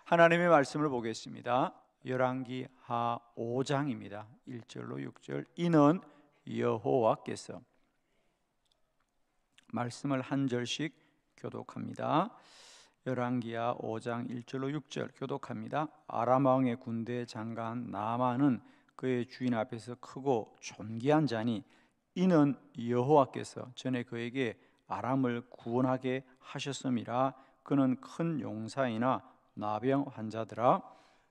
하나님의 말씀을 보겠습니다. 열왕기 하 5장입니다. 1절로 6절. 이는 여호와께서, 말씀을 한 절씩 교독합니다. 열왕기하 5장 1절로 6절 교독합니다. 아람 왕의 군대 장관 나아만은 그의 주인 앞에서 크고 존귀한 자니 이는 여호와께서 전에 그에게 아람을 구원하게 하셨음이라. 그는 큰 용사이나 나병 환자더라.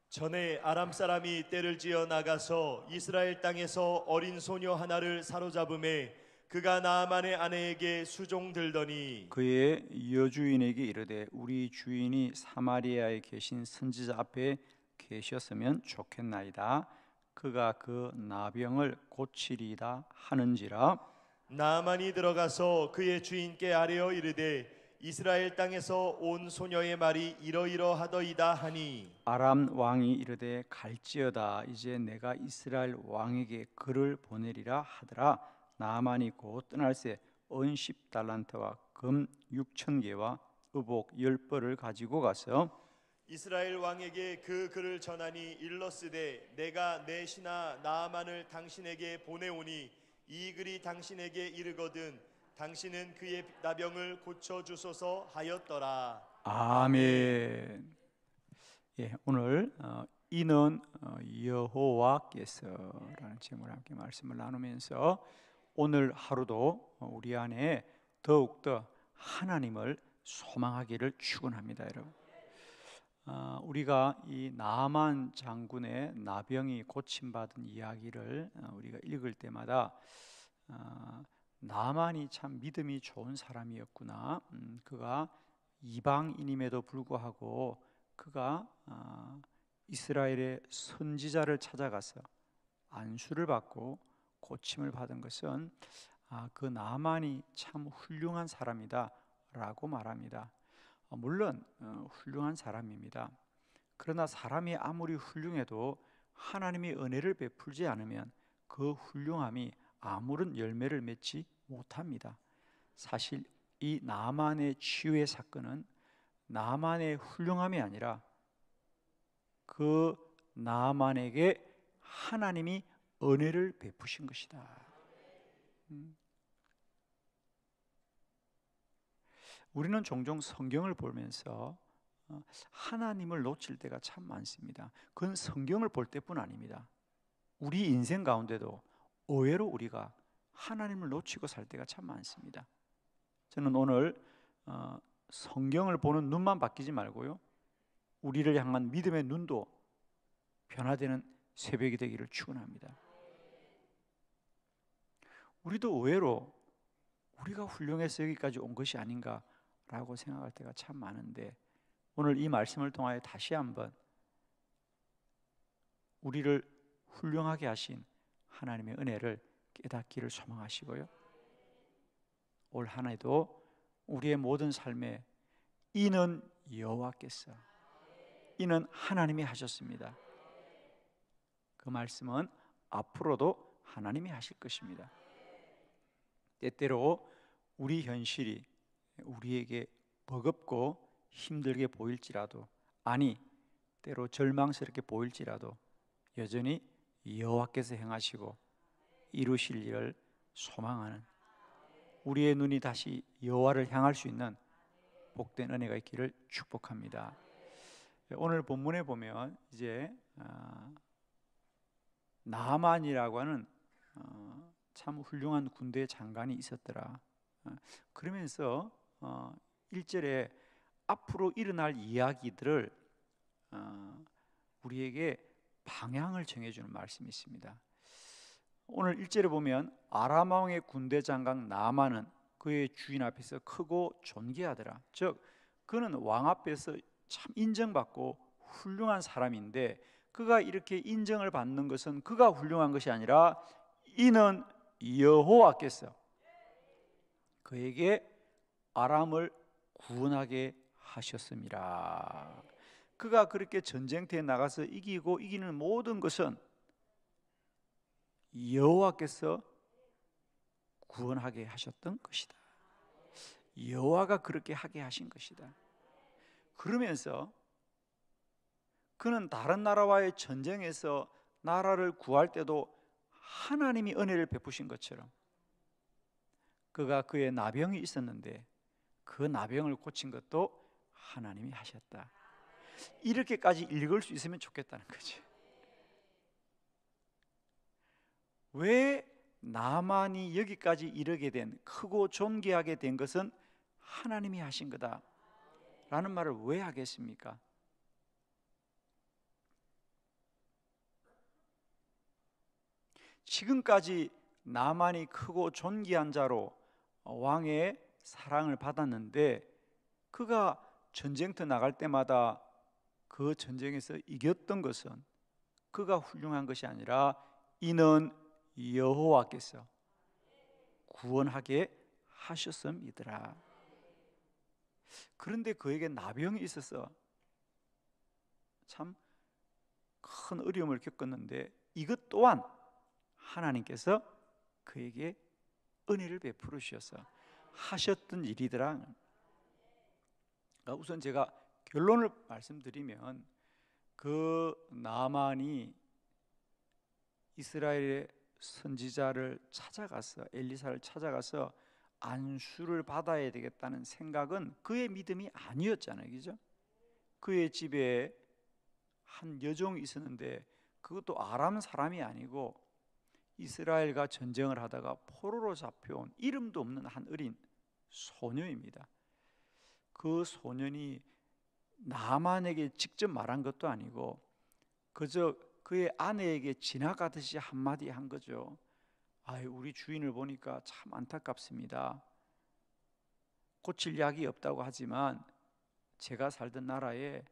전에 아람 사람이 떼를 지어 나가서 이스라엘 땅에서 어린 소녀 하나를 사로잡음에 그가 나아만의 아내에게 수종들더니 그의 여주인에게 이르되 우리 주인이 사마리아에 계신 선지자 앞에 계셨으면 좋겠나이다. 그가 그 나병을 고치리이다 하는지라. 나아만이 들어가서 그의 주인께 아뢰어 이르되 이스라엘 땅에서 온 소녀의 말이 이러이러하더이다 하니 아람 왕이 이르되 갈지어다. 이제 내가 이스라엘 왕에게 글을 보내리라 하더라. 나아만이 곧 떠날새 은 10달란트와 금 6,000개와 의복 10벌을 가지고 가서 이스라엘 왕에게 그 글을 전하니 일러스되 내가 내 신하 나아만을 당신에게 보내오니 이 글이 당신에게 이르거든 당신은 그의 나병을 고쳐 주소서 하였더라. 아멘. 예, 오늘 이는 여호와께서라는 제목으로 함께 말씀을 나누면서 오늘 하루도 우리 안에 더욱더 하나님을 소망하기를 축원합니다, 여러분. 우리가 이 나아만 장군의 나병이 고침받은 이야기를 우리가 읽을 때마다 나아만이 참 믿음이 좋은 사람이었구나. 그가 이방인임에도 불구하고 그가 이스라엘의 선지자를 찾아가서 안수를 받고 고침을 받은 것은 그 나아만이 참 훌륭한 사람이다 라고 말합니다. 물론 훌륭한 사람입니다. 그러나 사람이 아무리 훌륭해도 하나님이 은혜를 베풀지 않으면 그 훌륭함이 아무런 열매를 맺지 못합니다. 사실 이 나아만의 치유의 사건은 나아만의 훌륭함이 아니라 그 나아만에게 하나님이 은혜를 베푸신 것이다. 우리는 종종 성경을 보면서 하나님을 놓칠 때가 참 많습니다. 그건 성경을 볼 때뿐 아닙니다. 우리 인생 가운데도 의외로 우리가 하나님을 놓치고 살 때가 참 많습니다. 저는 오늘 성경을 보는 눈만 바뀌지 말고요, 우리를 향한 믿음의 눈도 변화되는 새벽이 되기를 축원합니다. 우리도 의외로 우리가 훌륭해서 여기까지 온 것이 아닌가라고 생각할 때가 참 많은데, 오늘 이 말씀을 통하여 다시 한번 우리를 훌륭하게 하신 하나님의 은혜를 깨닫기를 소망하시고요, 올 한 해도 우리의 모든 삶에 이는 여호와께서, 이는 하나님이 하셨습니다. 그 말씀은 앞으로도 하나님이 하실 것입니다. 때때로 우리 현실이 우리에게 버겁고 힘들게 보일지라도, 아니 때로 절망스럽게 보일지라도 여전히 여호와께서 행하시고 이루실 일을 소망하는, 우리의 눈이 다시 여호와를 향할 수 있는 복된 은혜가 있기를 축복합니다. 오늘 본문에 보면 이제 나아만이라고 하는 참 훌륭한 군대 장관이 있었더라. 그러면서 1절에 앞으로 일어날 이야기들을 우리에게 방향을 정해주는 말씀이 있습니다. 오늘 1절에 보면 아람 왕의 군대 장관 나아만은 그의 주인 앞에서 크고 존귀하더라. 즉 그는 왕 앞에서 참 인정받고 훌륭한 사람인데, 그가 이렇게 인정을 받는 것은 그가 훌륭한 것이 아니라 이는 여호와께서 그에게 아람을 구원하게 하셨습니다. 그가 그렇게 전쟁터에 나가서 이기고 이기는 모든 것은 여호와께서 구원하게 하셨던 것이다. 여호와가 그렇게 하게 하신 것이다. 그러면서 그는 다른 나라와의 전쟁에서 나라를 구할 때도 하나님이 은혜를 베푸신 것처럼 그가 그의 나병이 있었는데 그 나병을 고친 것도 하나님이 하셨다. 이렇게까지 읽을 수 있으면 좋겠다는 거지. 왜 나만이 여기까지 이르게 된, 크고 존귀하게 된 것은 하나님이 하신 거다 라는 말을 왜 하겠습니까? 지금까지 나만이 크고 존귀한 자로 왕의 사랑을 받았는데 그가 전쟁터 나갈 때마다 그 전쟁에서 이겼던 것은 그가 훌륭한 것이 아니라 이는 여호와께서 구원하게 하셨음이더라. 그런데 그에게 나병이 있어서 참 큰 어려움을 겪었는데 이것 또한 하나님께서 그에게 은혜를 베풀어 주셔서 하셨던 일이더라. 우선 제가 결론을 말씀드리면 그 나만이 이스라엘의 선지자를 찾아가서 엘리사를 찾아가서 안수를 받아야 되겠다는 생각은 그의 믿음이 아니었잖아요, 그죠? 그의 집에 한 여종이 있었는데 그것도 아람 사람이 아니고 이스라엘과 전쟁을 하다가 포로로 잡혀온 이름도 없는 한 어린 소녀입니다. 그 소년이 나만에게 직접 말한 것도 아니고 그저 그의 아내에게 지나가듯이 한마디 한 거죠. 우리 주인을 보니까 참 안타깝습니다. 고칠 약이 없다고 하지만 제가 살던 나라에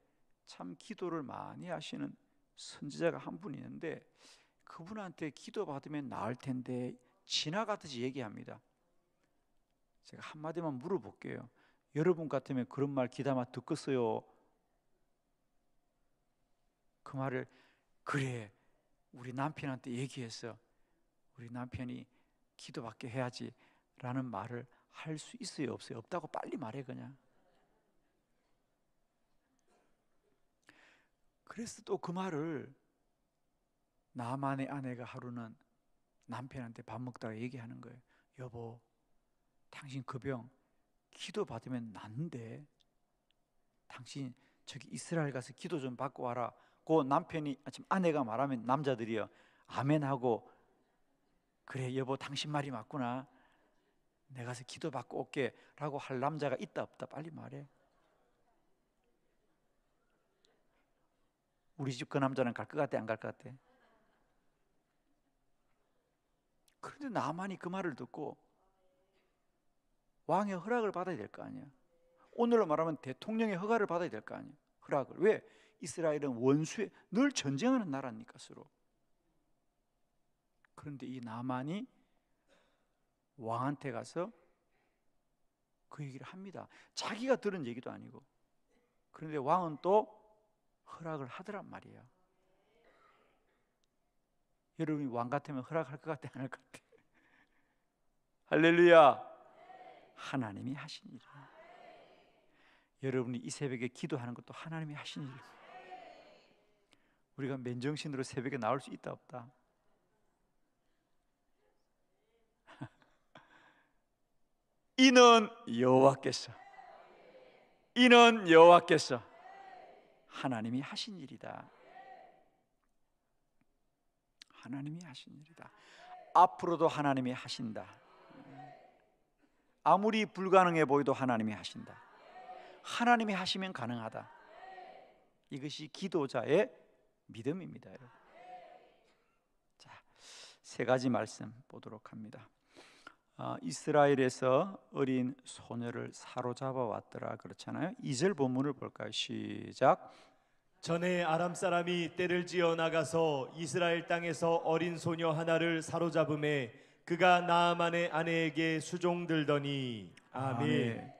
참 기도를 많이 하시는 선지자가 한 분 있는데 그분한테 기도받으면 나을 텐데 지나가듯이 얘기합니다. 제가 한마디만 물어볼게요. 여러분 같으면 그런 말 귀담아 듣겠어요? 그 말을 그래 우리 남편한테 얘기해서 우리 남편이 기도받게 해야지 라는 말을 할 수 있어요 없어요? 없다고 빨리 말해 그냥. 그래서 또 그 말을 나만의 아내가 하루는 남편한테 밥 먹다가 얘기하는 거예요. 여보 당신 그 병 기도 받으면 낫는데 당신 저기 이스라엘 가서 기도 좀 받고 와라. 그 남편이 지금 아내가 말하면 남자들이요 아멘하고 그래 여보 당신 말이 맞구나 내가 가서 기도 받고 올게 라고 할 남자가 있다 없다 빨리 말해. 우리 집 그 남자는 갈 것 같아 안 갈 것 같아? 그런데 나만이 그 말을 듣고 왕의 허락을 받아야 될 거 아니야. 오늘로 말하면 대통령의 허가를 받아야 될 거 아니야. 허락을. 왜? 이스라엘은 원수에 늘 전쟁하는 나라니까 서로. 그런데 이 나만이 왕한테 가서 그 얘기를 합니다. 자기가 들은 얘기도 아니고. 그런데 왕은 또 허락을 하더란 말이에요. 여러분이 왕 같으면 허락할 것 같아 안 할 것 같아? 할렐루야. 하나님이 하신 일이에요. 여러분이 이 새벽에 기도하는 것도 하나님이 하신 일이에요. 우리가 맨정신으로 새벽에 나올 수 있다 없다? 이는 여호와께서 하나님이 하신 일이다. 하나님이 하신 일이다. 앞으로도 하나님이 하신다. 아무리 불가능해 보여도 하나님이 하신다. 하나님이 하시면 가능하다. 이것이 기도자의 믿음입니다, 여러분. 자, 세 가지 말씀 보도록 합니다. 이스라엘에서 어린 소녀를 사로잡아 왔더라 그렇잖아요. 2절 본문을 볼까요? 시작. 전에 아람 사람이 떼를 지어 나가서 이스라엘 땅에서 어린 소녀 하나를 사로잡음에 그가 나아만의 아내에게 수종들더니 아멘.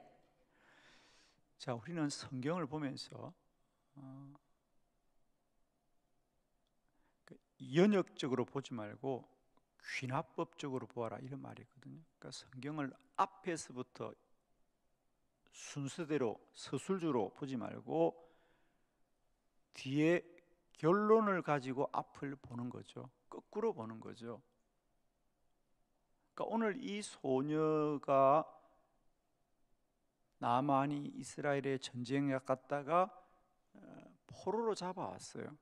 자, 우리는 성경을 보면서 연역적으로 보지 말고 귀납법적으로 보아라 이런 말이 있거든요. 그러니까 성경을 앞에서부터 순서대로 서술주로 보지 말고 뒤에 결론을 가지고 앞을 보는 거죠. 거꾸로 보는 거죠. 그러니까 오늘 이 소녀가 나만이 이스라엘의 전쟁에 갔다가 포로로 잡아왔어요.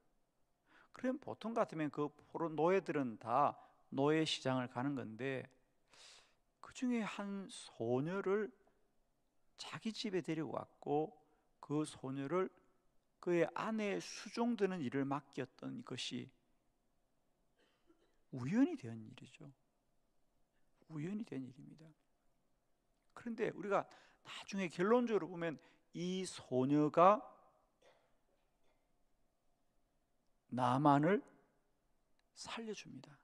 그럼 보통 같으면 그 포로 노예들은 다 노예 시장을 가는 건데, 그 중에 한 소녀를 자기 집에 데리고 왔고 그 소녀를 그의 아내의 수종드는 일을 맡겼던 것이 우연이 된 일이죠. 우연이 된 일입니다. 그런데 우리가 나중에 결론적으로 보면 이 소녀가 나만을 살려줍니다.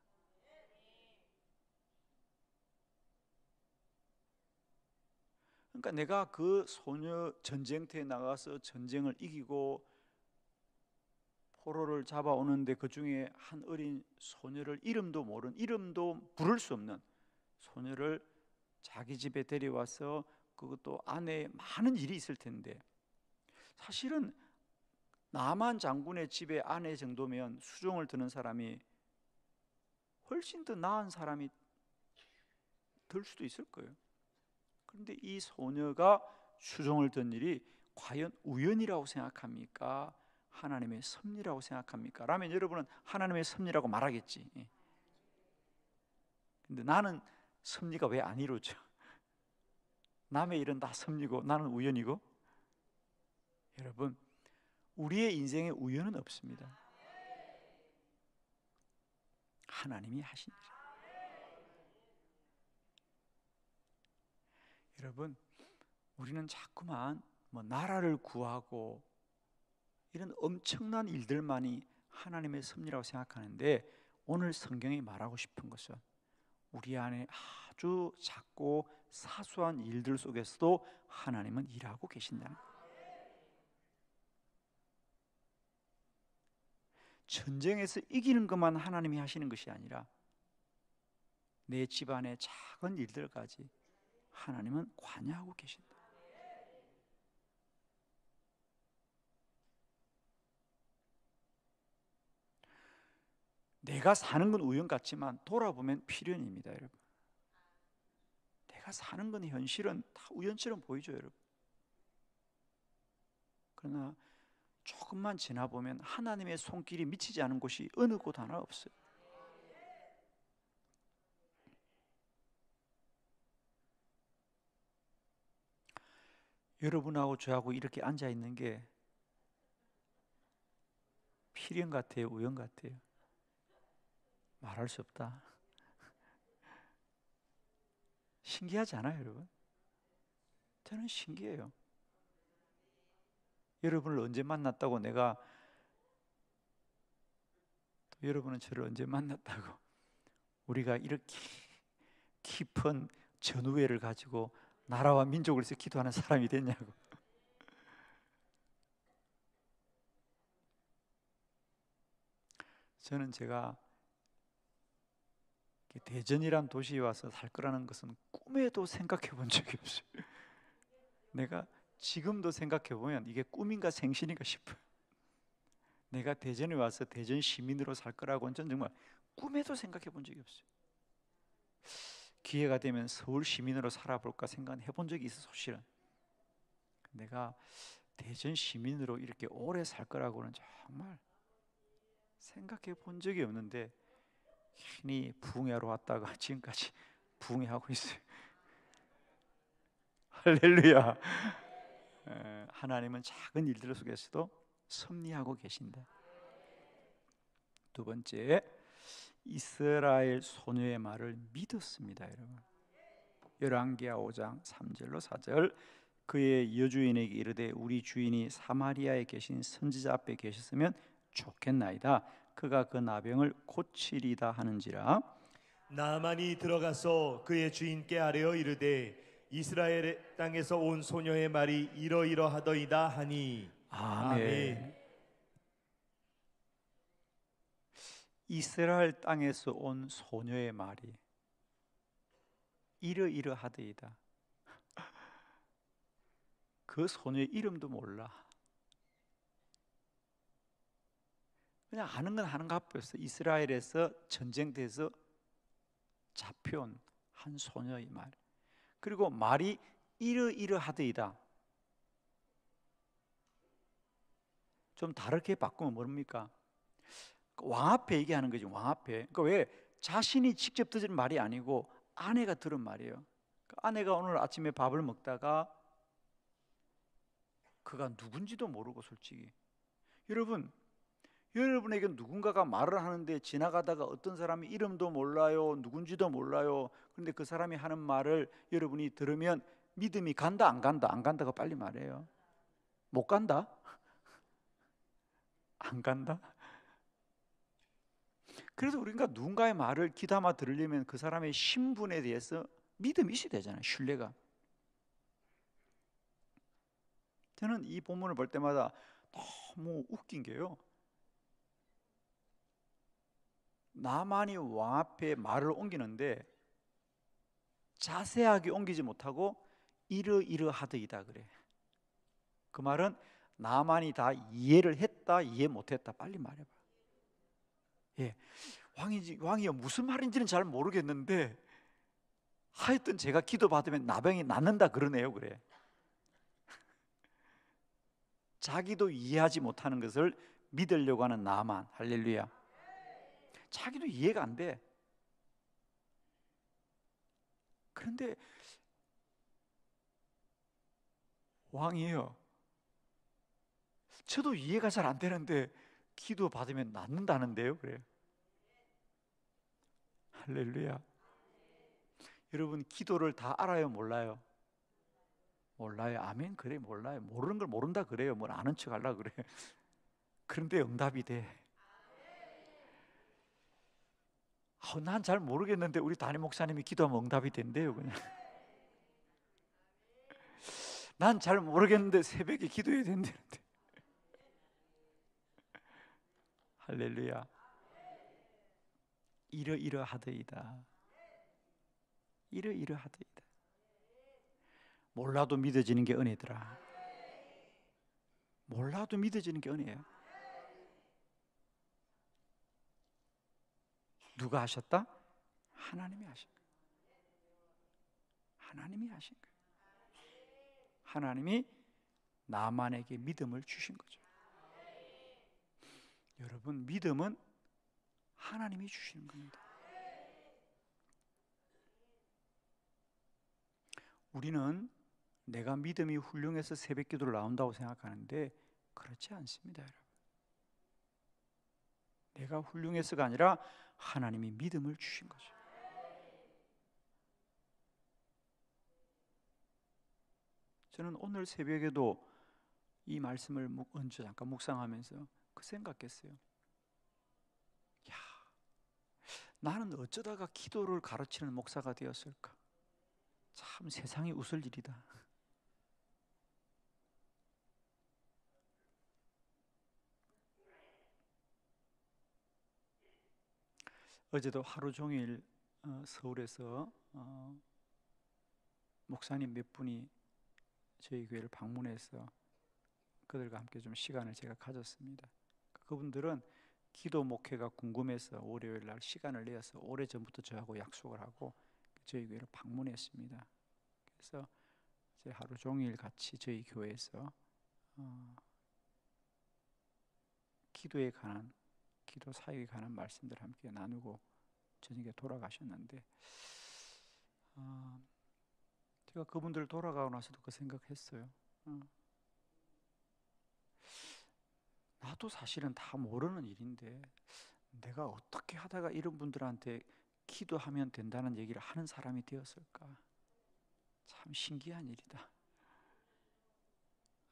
그러니까 내가 그 소녀 전쟁터에 나가서 전쟁을 이기고 포로를 잡아오는데 그 중에 한 어린 소녀를 이름도 부를 수 없는 소녀를 자기 집에 데려와서 그것도 안에 많은 일이 있을 텐데, 사실은 나만 장군의 집에 아내 정도면 수종을 드는 사람이 훨씬 더 나은 사람이 될 수도 있을 거예요. 그런데 이 소녀가 수종을 든 일이 과연 우연이라고 생각합니까? 하나님의 섭리라고 생각합니까? 라면 여러분은 하나님의 섭리라고 말하겠지. 근데 나는 섭리가 왜 안 이루어져? 남의 일은 다 섭리고 나는 우연이고? 여러분, 우리의 인생에 우연은 없습니다. 하나님이 하신 일. 여러분, 우리는 자꾸만 나라를 구하고 이런 엄청난 일들만이 하나님의 섭리라고 생각하는데, 오늘 성경이 말하고 싶은 것은 우리 안에 아주 작고 사소한 일들 속에서도 하나님은 일하고 계신다는 거예요. 전쟁에서 이기는 것만 하나님이 하시는 것이 아니라 내 집안의 작은 일들까지 하나님은 관여하고 계신다. 내가 사는 건 우연 같지만 돌아보면 필연입니다, 여러분. 내가 사는 건 현실은 다 우연처럼 보이죠, 여러분. 그러나 조금만 지나보면 하나님의 손길이 미치지 않은 곳이 어느 곳 하나 없어요. 여러분하고 저하고 이렇게 앉아 있는 게 필연 같아요, 우연 같아요? 말할 수 없다. 신기하지 않아요, 여러분? 저는 신기해요. 여러분을 언제 만났다고 내가 또 여러분은 저를 언제 만났다고 우리가 이렇게 깊은 전우애를 가지고 나라와 민족을 위해서 기도하는 사람이 됐냐고. 저는 제가 대전이란 도시에 와서 살 거라는 것은 꿈에도 생각해 본 적이 없어요. 내가 지금도 생각해 보면 이게 꿈인가 생신인가 싶어요. 내가 대전에 와서 대전 시민으로 살 거라고는 전 정말 꿈에도 생각해 본 적이 없어요. 기회가 되면 서울 시민으로 살아볼까 생각해 본 적이 있어서 사실은 내가 대전 시민으로 이렇게 오래 살 거라고는 정말 생각해 본 적이 없는데 괜히 부흥회하러 왔다가 지금까지 부흥회하고 있어요. 할렐루야. 하나님은 작은 일들 속에서도 섭리하고 계신다. 두 번째, 이스라엘 소녀의 말을 믿었습니다, 여러분. 열왕기하 5장 3절로 4절. 그의 여주인에게 이르되 우리 주인이 사마리아에 계신 선지자 앞에 계셨으면 좋겠나이다. 그가 그 나병을 고치리다 하는지라. 나만이 들어가서 그의 주인께 아뢰어 이르되 이스라엘 땅에서 온 소녀의 말이 이러이러하더이다 하니. 아멘. 이스라엘 땅에서 온 소녀의 말이 이러이러하더이다. 그 소녀의 이름도 몰라. 그냥 하는 건 하는가 보였어요. 이스라엘에서 전쟁돼서 잡혀온 한 소녀의 말. 그리고 말이 이러이러하더이다. 좀 다르게 바꾸면 뭡니까? 왕 앞에 얘기하는 거지. 왕 앞에. 그러니까 왜 자신이 직접 들은 말이 아니고 아내가 들은 말이에요. 아내가 오늘 아침에 밥을 먹다가 그가 누군지도 모르고 솔직히 여러분에게 누군가가 말을 하는데 지나가다가 어떤 사람이 이름도 몰라요, 누군지도 몰라요. 그런데 그 사람이 하는 말을 여러분이 들으면 믿음이 간다 안 간다? 안 간다고 빨리 말해요. 못 간다? 안 간다? 그래서 우리가 누군가의 말을 귀담아 들으려면 그 사람의 신분에 대해서 믿음이 있어야 되잖아요. 신뢰가. 저는 이 본문을 볼 때마다 너무 웃긴 게요, 나만이 왕 앞에 말을 옮기는데 자세하게 옮기지 못하고 이러이러하더이다 그래. 그 말은 나만이 다 이해를 했다, 이해 못했다, 빨리 말해봐. 예, 왕이요 무슨 말인지는 잘 모르겠는데 하여튼 제가 기도 받으면 나병이 낫는다 그러네요. 그래. 자기도 이해하지 못하는 것을 믿으려고 하는 나만. 할렐루야. 자기도 이해가 안 돼. 그런데 왕이에요, 저도 이해가 잘 안 되는데 기도 받으면 낫는다는데요. 그래요. 할렐루야. 여러분 기도를 다 알아요, 몰라요? 몰라요. 아멘. 그래, 몰라요. 모르는 걸 모른다 그래요. 뭘 아는 척 하려고 그래. 그런데 응답이 돼. 난 잘 모르겠는데 우리 담임 목사님이 기도하면 응답이 된대요. 그냥 난 잘 모르겠는데 새벽에 기도해야 된다는데. 할렐루야. 이러이러하더이다. 이러이러하더이다. 몰라도 믿어지는 게 은혜더라. 몰라도 믿어지는 게 은혜예요. 누가 하셨다? 하나님이 하신 거예요. 하나님이 하신 거예요. 하나님이 나만에게 믿음을 주신 거죠. 여러분, 믿음은 하나님이 주시는 겁니다. 우리는 내가 믿음이 훌륭해서 새벽 기도를 나온다고 생각하는데 그렇지 않습니다, 여러분. 내가 훌륭해서가 아니라 하나님이 믿음을 주신 거죠. 저는 오늘 새벽에도 이 말씀을 먼저 잠깐 묵상하면서 그 생각했어요. 야, 나는 어쩌다가 기도를 가르치는 목사가 되었을까? 참 세상이 웃을 일이다. 어제도 하루 종일 서울에서 목사님 몇 분이 저희 교회를 방문해서 그들과 함께 좀 시간을 제가 가졌습니다. 그분들은 기도 목회가 궁금해서 월요일 날 시간을 내어서 오래전부터 저하고 약속을 하고 저희 교회를 방문했습니다. 그래서 이제 하루 종일 같이 저희 교회에서 기도에 관한, 기도 사역에 관한 말씀들 함께 나누고 저녁에 돌아가셨는데 제가 그분들 돌아가고 나서도 그 생각했어요. 나도 사실은 다 모르는 일인데 내가 어떻게 하다가 이런 분들한테 기도하면 된다는 얘기를 하는 사람이 되었을까? 참 신기한 일이다.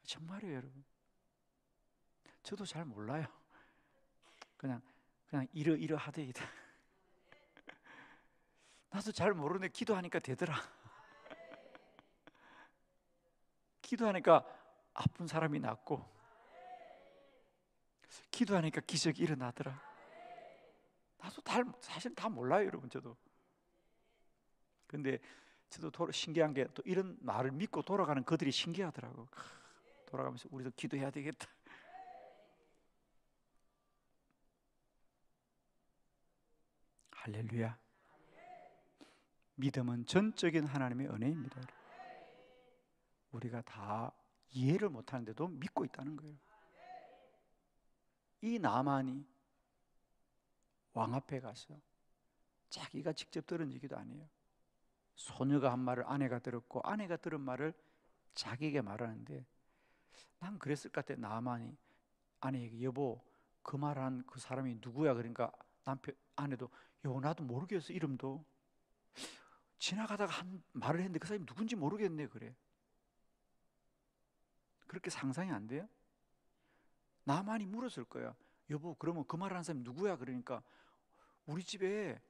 정말이에요, 여러분. 저도 잘 몰라요. 그냥 이러이러하더이다. 나도 잘 모르는데 기도하니까 되더라. 기도하니까 아픈 사람이 낫고 기도하니까 기적이 일어나더라. 나도 사실 다 몰라요, 여러분. 저도. 근데 저도 신기한 게 또 이런 말을 믿고 돌아가는 그들이 신기하더라고. 돌아가면서 우리도 기도해야 되겠다. 할렐루야. 믿음은 전적인 하나님의 은혜입니다. 우리가 다 이해를 못하는데도 믿고 있다는 거예요. 이 나만이 왕 앞에 가서 자기가 직접 들은 얘기도 아니에요. 소녀가 한 말을 아내가 들었고 아내가 들은 말을 자기에게 말하는데, 난 그랬을 것 같아. 나만이 아내에게 여보 그 말한 그 사람이 누구야? 그러니까 아내도 여보 나도 모르겠어 이름도. 지나가다가 한 말을 했는데 그 사람이 누군지 모르겠네 그래. 그렇게 상상이 안 돼요? 나만이 물었을 거야. 여보 그러면 그 말한 사람이 누구야? 그러니까 우리 집에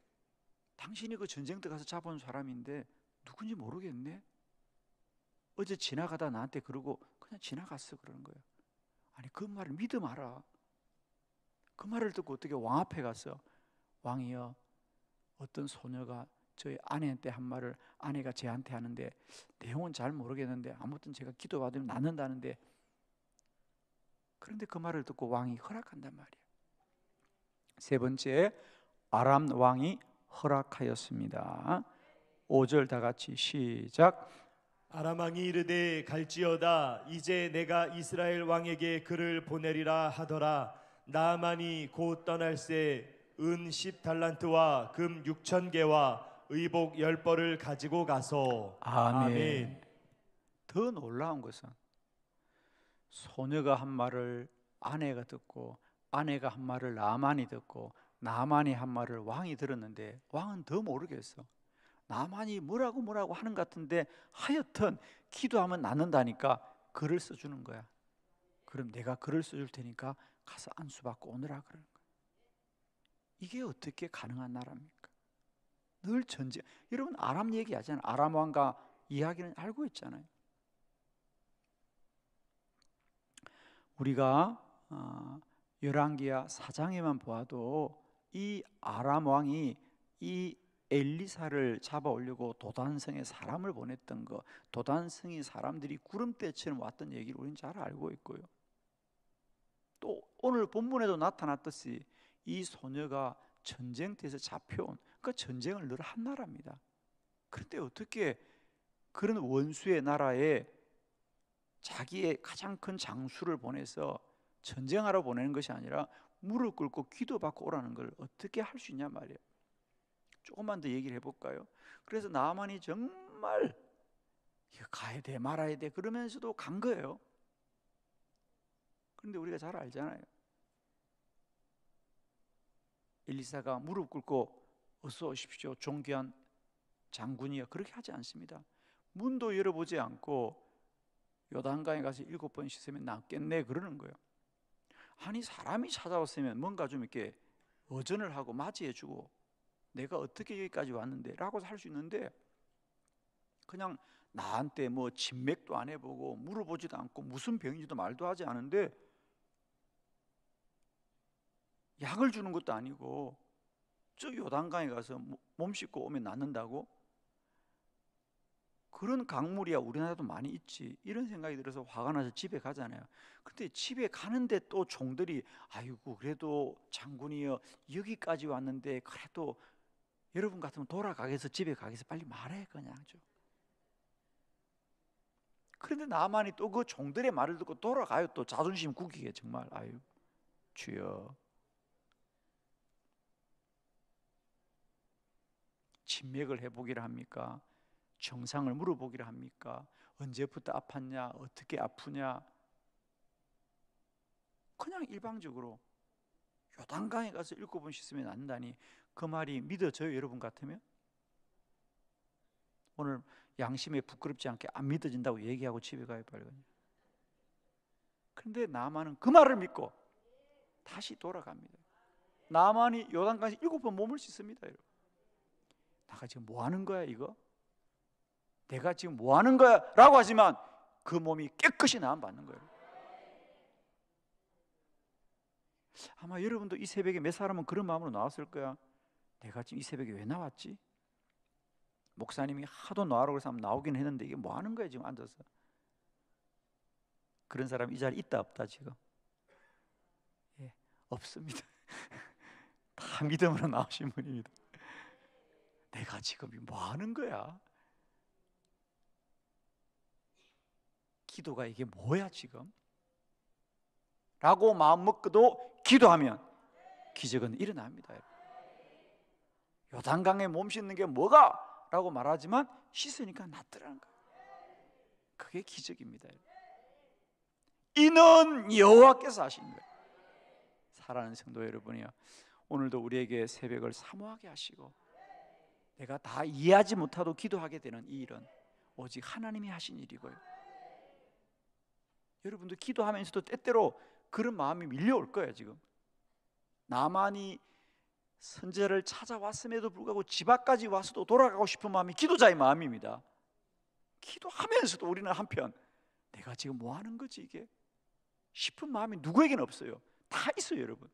당신이 그 전쟁 때 가서 잡아온 사람인데 누군지 모르겠네. 어제 지나가다 나한테 그러고 그냥 지나갔어 그러는 거예요. 아니 그 말을 믿어 마라. 그 말을 듣고 어떻게 왕 앞에 가서 왕이여 어떤 소녀가 저희 아내한테 한 말을 아내가 제한테 하는데 내용은 잘 모르겠는데 아무튼 제가 기도받으면 낫는다는데, 그런데 그 말을 듣고 왕이 허락한단 말이에요. 세 번째, 아람 왕이 허락하였습니다. 5절 다 같이 시작. 아람 왕이 이르되 갈지어다 이제 내가 이스라엘 왕에게 그를 보내리라 하더라. 나아만이 곧 떠날새 은 10달란트와 금 6,000개와 의복 10벌을 가지고 가서. 아멘. 더 놀라운 것은 소녀가 한 말을 아내가 듣고 아내가 한 말을 나만이 듣고 나만이 한 말을 왕이 들었는데 왕은 더 모르겠어. 나만이 뭐라고 하는 것 같은데 하여튼 기도하면 낫는다니까 글을 써주는 거야. 그럼 내가 글을 써줄 테니까 가서 안수받고 오느라 그러는 거야. 이게 어떻게 가능한 나라입니까? 늘 전쟁. 여러분 아람 얘기하잖아요. 아람 왕과 이야기는 알고 있잖아요. 우리가 열왕기야 4장에만 보아도 이 아람 왕이 이 엘리사를 잡아오려고 도단성에 사람을 보냈던 거, 도단성이 사람들이 구름대처럼 왔던 얘기를 우리는 잘 알고 있고요. 또 오늘 본문에도 나타났듯이 이 소녀가 전쟁터에서 잡혀온, 그러니까 전쟁을 늘 한 나라입니다. 그런데 어떻게 그런 원수의 나라에 자기의 가장 큰 장수를 보내서 전쟁하러 보내는 것이 아니라 무릎 꿇고 기도받고 오라는 걸 어떻게 할 수 있냐 말이에요. 조금만 더 얘기를 해볼까요? 그래서 나만이 정말 가야 돼 말아야 돼 그러면서도 간 거예요. 그런데 우리가 잘 알잖아요. 엘리사가 무릎 꿇고 어서 오십시오 존귀한 장군이여 그렇게 하지 않습니다. 문도 열어보지 않고 요단강에 가서 7번 씻으면 낫겠네 그러는 거예요. 아니 사람이 찾아왔으면 뭔가 좀 이렇게 어전을 하고 맞이해주고 내가 어떻게 여기까지 왔는데 라고 할 수 있는데 그냥 나한테 뭐 진맥도 안 해보고 물어보지도 않고 무슨 병인지도 말도 하지 않은데 약을 주는 것도 아니고 저 요단강에 가서 몸 씻고 오면 낫는다고? 그런 강물이야 우리나라도 많이 있지. 이런 생각이 들어서 화가 나서 집에 가잖아요. 근데 집에 가는데 또 종들이 아이고 그래도 장군이여 여기까지 왔는데 그래도 여러분 같으면 돌아가겠어 집에 가겠어 빨리 말해 그냥 좀. 그런데 나만이 또 그 종들의 말을 듣고 돌아가요. 또 자존심 구기게 정말. 아유 주여. 진맥을 해보기를 합니까? 정상을 물어보기를 합니까? 언제부터 아팠냐? 어떻게 아프냐? 그냥 일방적으로 요단강에 가서 7번 씻으면 낫는다니 그 말이 믿어져요 여러분 같으면? 오늘 양심에 부끄럽지 않게 안 믿어진다고 얘기하고 집에 가요 빨리. 그런데 나만은 그 말을 믿고 다시 돌아갑니다. 나만이 요단강에서 7번 몸을 씻습니다 여러분. 내가 지금 뭐 하는 거야 이거? 내가 지금 뭐 하는 거야? 라고 하지만 그 몸이 깨끗이 나음받는 거예요. 아마 여러분도 이 새벽에 몇 사람은 그런 마음으로 나왔을 거야. 내가 지금 이 새벽에 왜 나왔지? 목사님이 하도 나오라고 해서 나오긴 했는데 이게 뭐 하는 거야 지금 앉아서? 그런 사람 이 자리에 있다 없다 지금? 예, 없습니다. 다 믿음으로 나오신 분입니다. 내가 지금 뭐 하는 거야? 기도가 이게 뭐야 지금? 라고 마음 먹고도 기도하면 기적은 일어납니다. 요단강에 몸 씻는 게 뭐가? 라고 말하지만 씻으니까 낫더라는 거예요. 그게 기적입니다. 이는 여호와께서 하신 거예요. 사랑하는 성도 여러분이요, 오늘도 우리에게 새벽을 사모하게 하시고 내가 다 이해하지 못하도 기도하게 되는 이 일은 오직 하나님이 하신 일이고요, 여러분도 기도하면서도 때때로 그런 마음이 밀려올 거예요. 지금 나만이 선제를 찾아왔음에도 불구하고 집 앞까지 와서도 돌아가고 싶은 마음이 기도자의 마음입니다. 기도하면서도 우리는 한편 내가 지금 뭐 하는 거지 이게 싶은 마음이 누구에게는 없어요. 다 있어요. 여러분,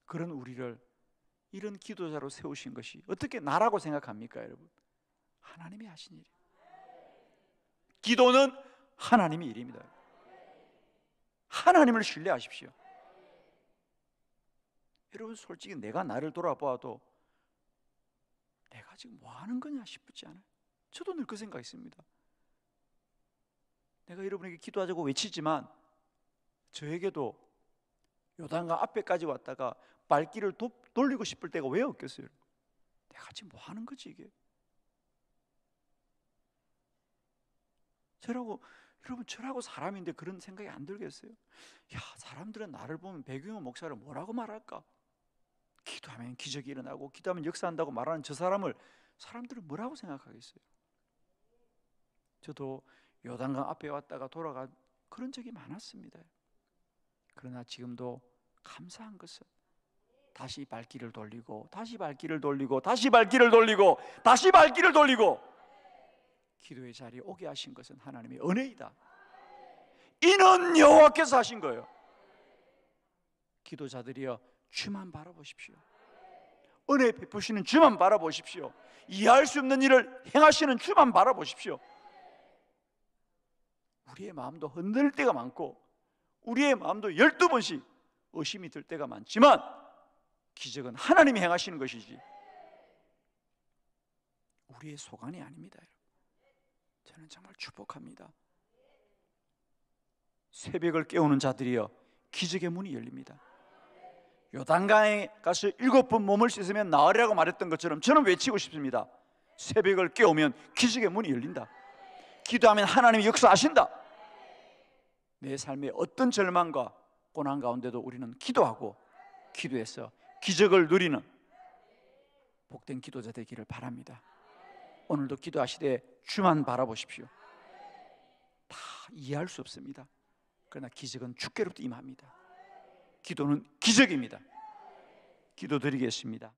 그런 우리를 이런 기도자로 세우신 것이 어떻게 나라고 생각합니까? 여러분, 하나님이 하신 일이에요. 기도는 하나님의 일입니다. 하나님을 신뢰하십시오. 여러분, 솔직히 내가 나를 돌아보아도 내가 지금 뭐 하는 거냐 싶지 않아요? 저도 늘 그 생각이 있습니다. 내가 여러분에게 기도하자고 외치지만 저에게도 요단강 앞에까지 왔다가 발길을 돌리고 싶을 때가 왜 없겠어요? 내가 지금 뭐 하는 거지 이게? 여러분, 저라고 사람인데 그런 생각이 안 들겠어요? 야, 사람들은 나를 보면 배경호 목사를 뭐라고 말할까? 기도하면 기적이 일어나고 기도하면 역사한다고 말하는 저 사람을 사람들은 뭐라고 생각하겠어요? 저도 요단강 앞에 왔다가 돌아간 그런 적이 많았습니다. 그러나 지금도 감사한 것은 다시 발길을 돌리고 다시 발길을 돌리고 다시 발길을 돌리고 다시 발길을 돌리고 기도의 자리에 오게 하신 것은 하나님의 은혜이다. 이는 여호와께서 하신 거예요. 기도자들이여, 주만 바라보십시오. 은혜 베푸시는 주만 바라보십시오. 이해할 수 없는 일을 행하시는 주만 바라보십시오. 우리의 마음도 흔들릴 때가 많고 우리의 마음도 12번씩 의심이 들 때가 많지만 기적은 하나님이 행하시는 것이지 우리의 소관이 아닙니다. 저는 정말 축복합니다. 새벽을 깨우는 자들이여, 기적의 문이 열립니다. 요단강에 가서 7번 몸을 씻으면 나으리라고 말했던 것처럼 저는 외치고 싶습니다. 새벽을 깨우면 기적의 문이 열린다. 기도하면 하나님이 역사하신다. 내 삶의 어떤 절망과 고난 가운데도 우리는 기도하고 기도해서 기적을 누리는 복된 기도자 되기를 바랍니다. 오늘도 기도하시되 주만 바라보십시오. 다 이해할 수 없습니다. 그러나 기적은 주께로부터 임합니다. 기도는 기적입니다. 기도드리겠습니다.